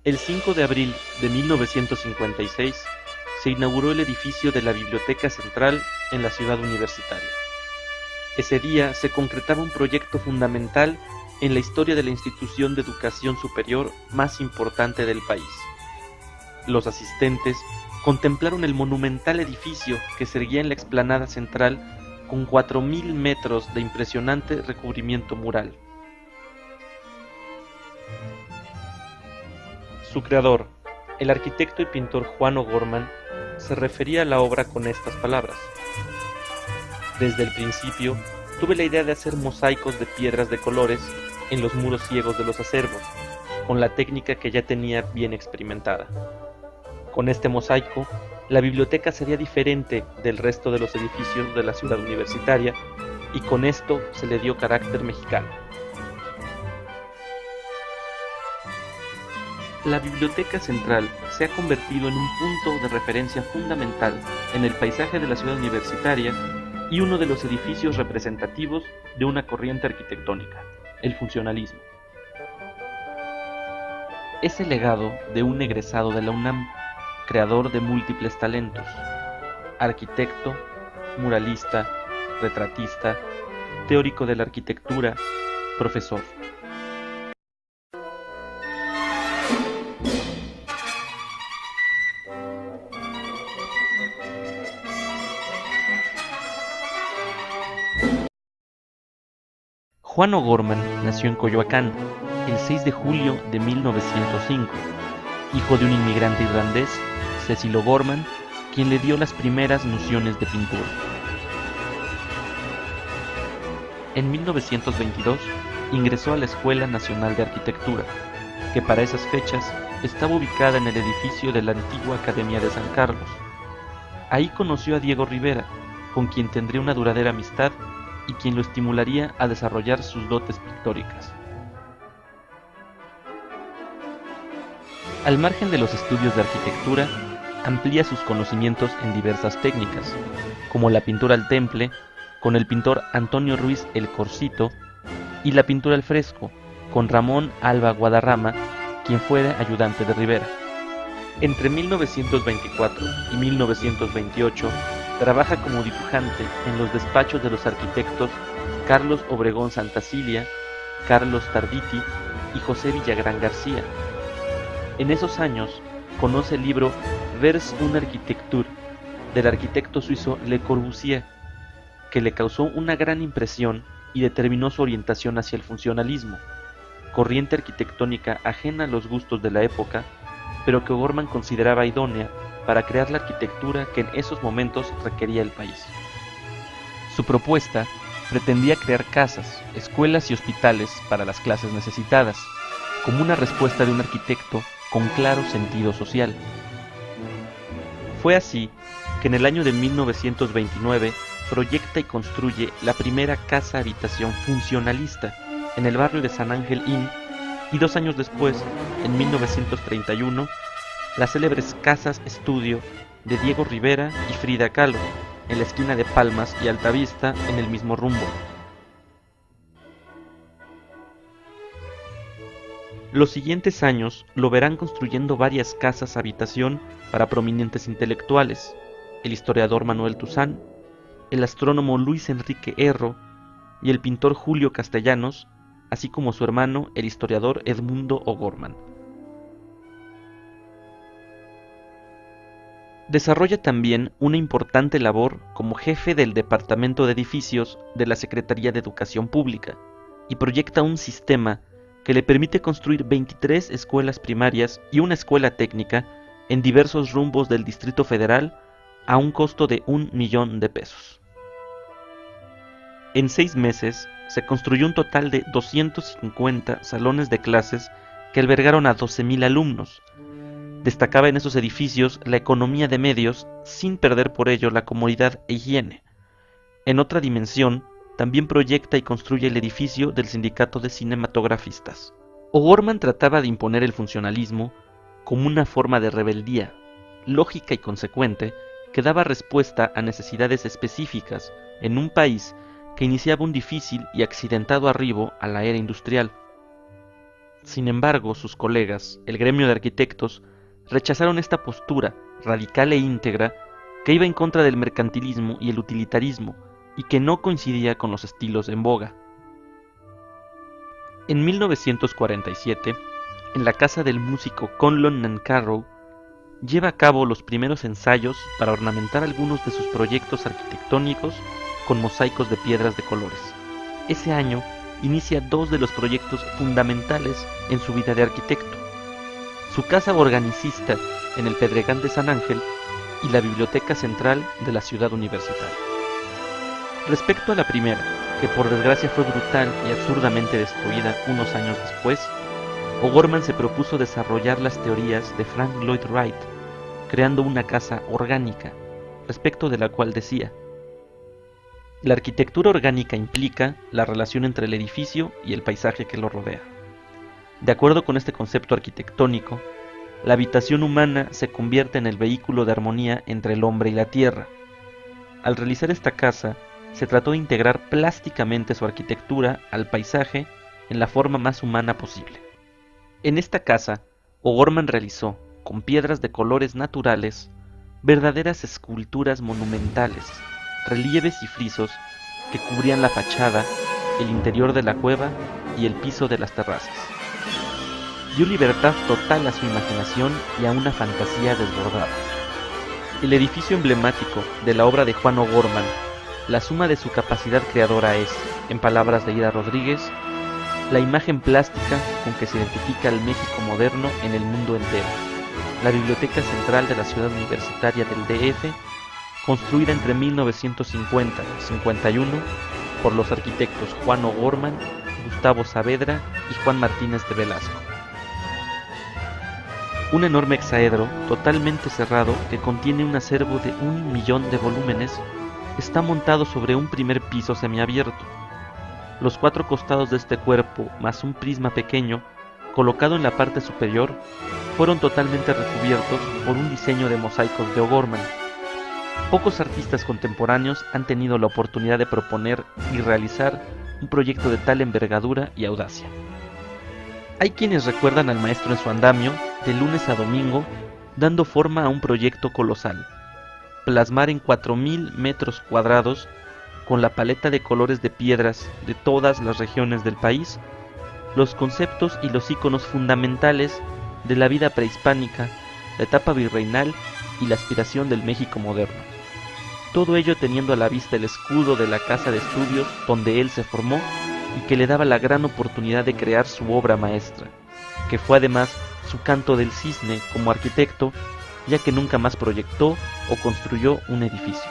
El 5 de abril de 1956 se inauguró el edificio de la Biblioteca Central en la ciudad universitaria. Ese día se concretaba un proyecto fundamental en la historia de la institución de educación superior más importante del país. Los asistentes contemplaron el monumental edificio que se erguía en la explanada central con 4.000 metros de impresionante recubrimiento mural. Su creador, el arquitecto y pintor Juan O'Gorman, se refería a la obra con estas palabras: desde el principio tuve la idea de hacer mosaicos de piedras de colores en los muros ciegos de los acervos, con la técnica que ya tenía bien experimentada. Con este mosaico, la biblioteca sería diferente del resto de los edificios de la ciudad universitaria, y con esto se le dio carácter mexicano. La Biblioteca Central se ha convertido en un punto de referencia fundamental en el paisaje de la ciudad universitaria y uno de los edificios representativos de una corriente arquitectónica, el funcionalismo. Es el legado de un egresado de la UNAM, creador de múltiples talentos: arquitecto, muralista, retratista, teórico de la arquitectura, profesor. Juan O'Gorman nació en Coyoacán el 6 de julio de 1905, hijo de un inmigrante irlandés, Cecil O'Gorman, quien le dio las primeras nociones de pintura. En 1922 ingresó a la Escuela Nacional de Arquitectura, que para esas fechas estaba ubicada en el edificio de la antigua Academia de San Carlos. Ahí conoció a Diego Rivera, con quien tendría una duradera amistad y quien lo estimularía a desarrollar sus dotes pictóricas. Al margen de los estudios de arquitectura, amplía sus conocimientos en diversas técnicas, como la pintura al temple, con el pintor Antonio Ruiz el Corcito, y la pintura al fresco, con Ramón Alba Guadarrama, quien fuera ayudante de Rivera. Entre 1924 y 1928, trabaja como dibujante en los despachos de los arquitectos Carlos Obregón Santacilia, Carlos Tarditi y José Villagrán García. En esos años conoce el libro Vers une architecture del arquitecto suizo Le Corbusier, que le causó una gran impresión y determinó su orientación hacia el funcionalismo, corriente arquitectónica ajena a los gustos de la época, pero que O'Gorman consideraba idónea para crear la arquitectura que en esos momentos requería el país. Su propuesta pretendía crear casas, escuelas y hospitales para las clases necesitadas, como una respuesta de un arquitecto con claro sentido social. Fue así que en el año de 1929 proyecta y construye la primera casa habitación funcionalista en el barrio de San Ángel Inn, y 2 años después, en 1931, las célebres casas estudio de Diego Rivera y Frida Kahlo, en la esquina de Palmas y Altavista, en el mismo rumbo. Los siguientes años lo verán construyendo varias casas habitación para prominentes intelectuales: el historiador Manuel Tuzán, el astrónomo Luis Enrique Erro y el pintor Julio Castellanos, así como su hermano, el historiador Edmundo O'Gorman. Desarrolla también una importante labor como jefe del Departamento de Edificios de la Secretaría de Educación Pública y proyecta un sistema que le permite construir 23 escuelas primarias y una escuela técnica en diversos rumbos del Distrito Federal a un costo de $1 millón. En 6 meses se construyó un total de 250 salones de clases que albergaron a 12.000 alumnos. Destacaba en esos edificios la economía de medios sin perder por ello la comodidad e higiene. En otra dimensión, también proyecta y construye el edificio del Sindicato de Cinematografistas. O'Gorman trataba de imponer el funcionalismo como una forma de rebeldía, lógica y consecuente, que daba respuesta a necesidades específicas en un país que iniciaba un difícil y accidentado arribo a la era industrial. Sin embargo, sus colegas, el gremio de arquitectos, rechazaron esta postura radical e íntegra que iba en contra del mercantilismo y el utilitarismo y que no coincidía con los estilos en boga. En 1947, en la casa del músico Conlon Nancarrow, lleva a cabo los primeros ensayos para ornamentar algunos de sus proyectos arquitectónicos con mosaicos de piedras de colores. Ese año inicia dos de los proyectos fundamentales en su vida de arquitecto: su casa organicista en el Pedregal de San Ángel y la biblioteca central de la ciudad universitaria. Respecto a la primera, que por desgracia fue brutal y absurdamente destruida unos años después, O'Gorman se propuso desarrollar las teorías de Frank Lloyd Wright, creando una casa orgánica, respecto de la cual decía: la arquitectura orgánica implica la relación entre el edificio y el paisaje que lo rodea. De acuerdo con este concepto arquitectónico, la habitación humana se convierte en el vehículo de armonía entre el hombre y la tierra. Al realizar esta casa, se trató de integrar plásticamente su arquitectura al paisaje en la forma más humana posible. En esta casa, O'Gorman realizó, con piedras de colores naturales, verdaderas esculturas monumentales, relieves y frisos que cubrían la fachada, el interior de la cueva y el piso de las terrazas. Dio libertad total a su imaginación y a una fantasía desbordada. El edificio emblemático de la obra de Juan O'Gorman, la suma de su capacidad creadora es, en palabras de Ida Rodríguez, la imagen plástica con que se identifica al México moderno en el mundo entero. La Biblioteca Central de la Ciudad Universitaria del DF, construida entre 1950 y 51 por los arquitectos Juan O'Gorman, Gustavo Saavedra y Juan Martínez de Velasco. Un enorme hexaedro totalmente cerrado que contiene un acervo de 1 millón de volúmenes está montado sobre un primer piso semiabierto. Los 4 costados de este cuerpo, más un prisma pequeño, colocado en la parte superior, fueron totalmente recubiertos por un diseño de mosaicos de O'Gorman. Pocos artistas contemporáneos han tenido la oportunidad de proponer y realizar un proyecto de tal envergadura y audacia. Hay quienes recuerdan al maestro en su andamio, de lunes a domingo, dando forma a un proyecto colosal: plasmar en 4.000 metros cuadrados, con la paleta de colores de piedras de todas las regiones del país, los conceptos y los íconos fundamentales de la vida prehispánica, la etapa virreinal y la aspiración del México moderno. Todo ello teniendo a la vista el escudo de la casa de estudios donde él se formó y que le daba la gran oportunidad de crear su obra maestra, que fue además su canto del cisne como arquitecto, ya que nunca más proyectó o construyó un edificio.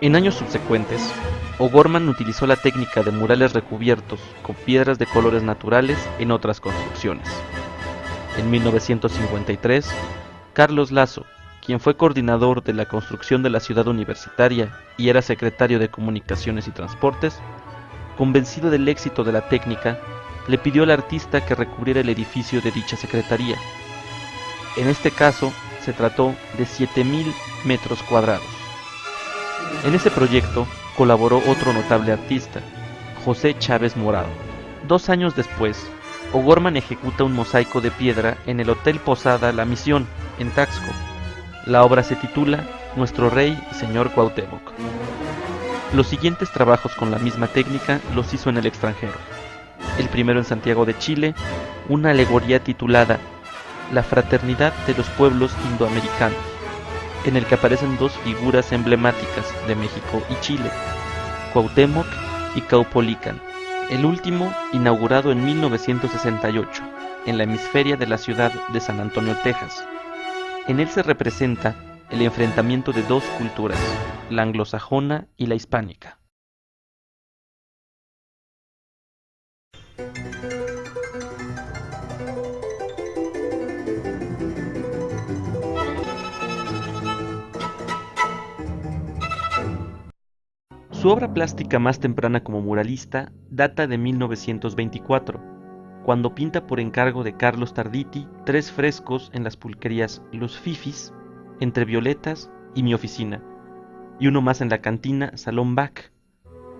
En años subsecuentes, O'Gorman utilizó la técnica de murales recubiertos con piedras de colores naturales en otras construcciones. En 1953, Carlos Lazo, quien fue coordinador de la construcción de la ciudad universitaria y era secretario de Comunicaciones y Transportes, convencido del éxito de la técnica, le pidió al artista que recubriera el edificio de dicha secretaría. En este caso, se trató de 7.000 metros cuadrados. En ese proyecto colaboró otro notable artista, José Chávez Morado. 2 años después, O'Gorman ejecuta un mosaico de piedra en el Hotel Posada La Misión, en Taxco. La obra se titula Nuestro Rey y Señor Cuauhtémoc. Los siguientes trabajos con la misma técnica los hizo en el extranjero. El primero en Santiago de Chile, una alegoría titulada La Fraternidad de los Pueblos Indoamericanos, en el que aparecen 2 figuras emblemáticas de México y Chile, Cuauhtémoc y Caupolicán. El último inaugurado en 1968, en la hemisferia de la ciudad de San Antonio, Texas. En él se representa el enfrentamiento de 2 culturas, la anglosajona y la hispánica. Su obra plástica más temprana como muralista data de 1924, cuando pinta por encargo de Carlos Tarditi 3 frescos en las pulquerías Los Fifis, Entre Violetas y Mi Oficina, y uno más en la cantina Salón Bach,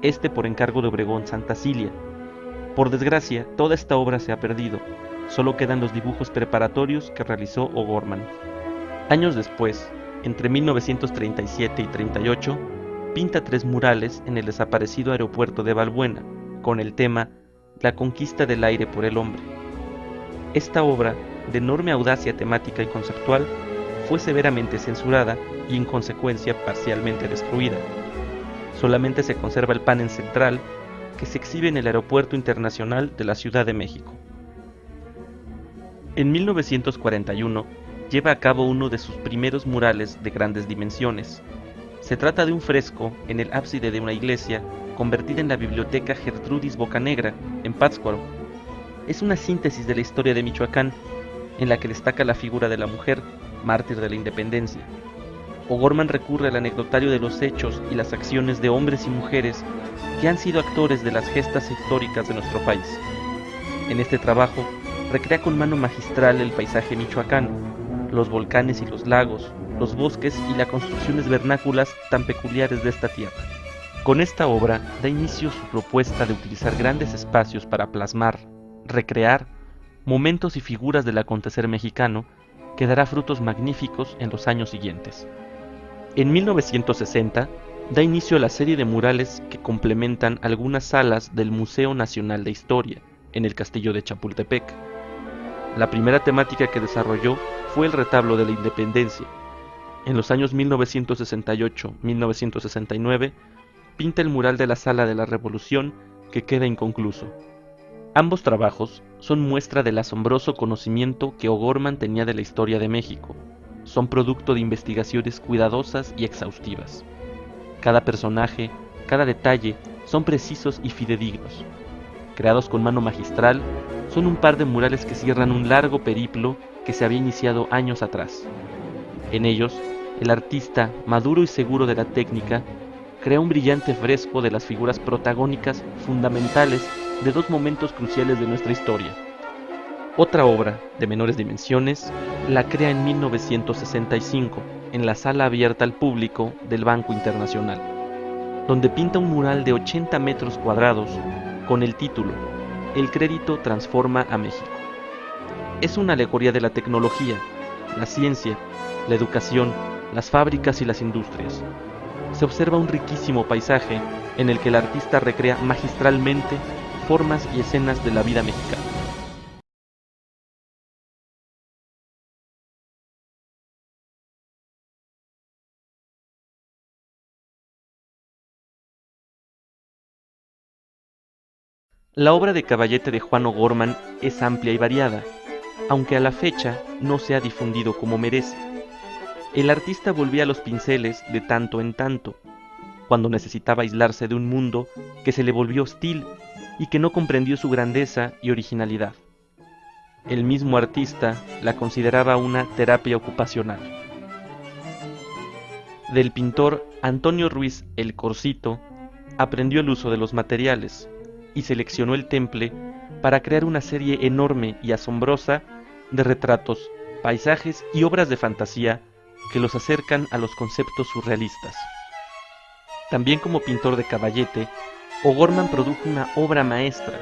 este por encargo de Obregón Santa Cilia. Por desgracia, toda esta obra se ha perdido, solo quedan los dibujos preparatorios que realizó O'Gorman. Años después, entre 1937 y 38, pinta 3 murales en el desaparecido aeropuerto de Balbuena, con el tema La conquista del aire por el hombre. Esta obra, de enorme audacia temática y conceptual, fue severamente censurada y en consecuencia parcialmente destruida. Solamente se conserva el panel central que se exhibe en el Aeropuerto Internacional de la Ciudad de México. En 1941 lleva a cabo uno de sus primeros murales de grandes dimensiones. Se trata de un fresco en el ábside de una iglesia convertida en la Biblioteca Gertrudis Bocanegra, en Pátzcuaro. Es una síntesis de la historia de Michoacán, en la que destaca la figura de la mujer, mártir de la independencia. O'Gorman recurre al anecdotario de los hechos y las acciones de hombres y mujeres que han sido actores de las gestas históricas de nuestro país. En este trabajo, recrea con mano magistral el paisaje michoacano, los volcanes y los lagos, los bosques y las construcciones vernáculas tan peculiares de esta tierra. Con esta obra da inicio su propuesta de utilizar grandes espacios para plasmar, recrear, momentos y figuras del acontecer mexicano que dará frutos magníficos en los años siguientes. En 1960 da inicio a la serie de murales que complementan algunas salas del Museo Nacional de Historia, en el Castillo de Chapultepec. La primera temática que desarrolló fue el retablo de la Independencia. En los años 1968-1969 pinta el mural de la Sala de la Revolución, que queda inconcluso. Ambos trabajos son muestra del asombroso conocimiento que O'Gorman tenía de la historia de México. Son producto de investigaciones cuidadosas y exhaustivas. Cada personaje, cada detalle son precisos y fidedignos. Creados con mano magistral, son un par de murales que cierran un largo periplo que se había iniciado años atrás. En ellos, el artista, maduro y seguro de la técnica, crea un brillante fresco de las figuras protagónicas fundamentales de 2 momentos cruciales de nuestra historia. Otra obra, de menores dimensiones, la crea en 1965, en la sala abierta al público del Banco Internacional, donde pinta un mural de 80 metros cuadrados con el título El crédito transforma a México. Es una alegoría de la tecnología, la ciencia, la educación, las fábricas y las industrias. Se observa un riquísimo paisaje en el que el artista recrea magistralmente formas y escenas de la vida mexicana. La obra de caballete de Juan O'Gorman es amplia y variada, aunque a la fecha no se ha difundido como merece. El artista volvía a los pinceles de tanto en tanto, cuando necesitaba aislarse de un mundo que se le volvió hostil y que no comprendió su grandeza y originalidad. El mismo artista la consideraba una terapia ocupacional. Del pintor Antonio Ruiz el Corsito aprendió el uso de los materiales y seleccionó el temple para crear una serie enorme y asombrosa de retratos, paisajes y obras de fantasía que los acercan a los conceptos surrealistas. También como pintor de caballete, O'Gorman produjo una obra maestra,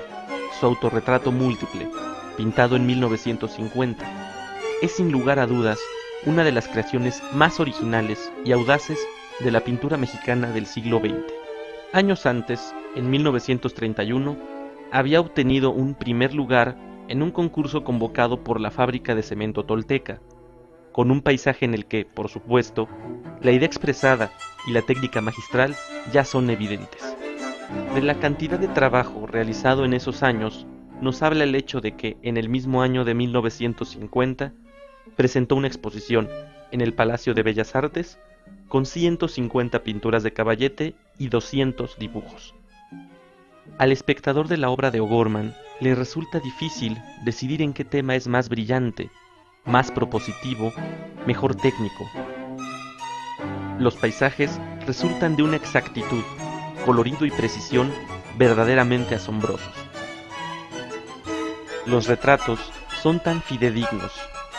su autorretrato múltiple, pintado en 1950. Es sin lugar a dudas una de las creaciones más originales y audaces de la pintura mexicana del siglo XX. Años antes, en 1931, había obtenido un primer lugar en un concurso convocado por la fábrica de cemento tolteca, con un paisaje en el que, por supuesto, la idea expresada y la técnica magistral ya son evidentes. De la cantidad de trabajo realizado en esos años, nos habla el hecho de que, en el mismo año de 1950, presentó una exposición en el Palacio de Bellas Artes con 150 pinturas de caballete y 200 dibujos. Al espectador de la obra de O'Gorman le resulta difícil decidir en qué tema es más brillante, más propositivo, mejor técnico. Los paisajes resultan de una exactitud, colorido y precisión verdaderamente asombrosos. Los retratos son tan fidedignos,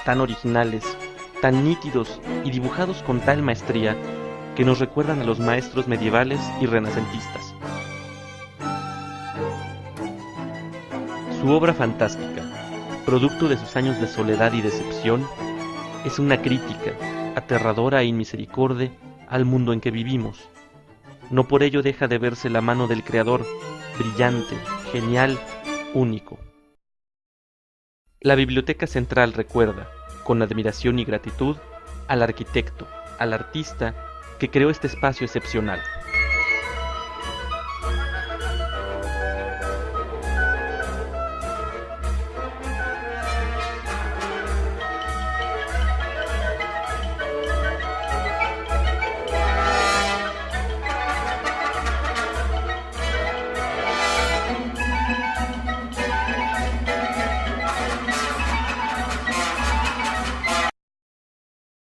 tan originales, tan nítidos y dibujados con tal maestría que nos recuerdan a los maestros medievales y renacentistas. Su obra fantástica, producto de sus años de soledad y decepción, es una crítica, aterradora e inmisericorde, al mundo en que vivimos. No por ello deja de verse la mano del creador, brillante, genial, único. La Biblioteca Central recuerda, con admiración y gratitud, al arquitecto, al artista que creó este espacio excepcional.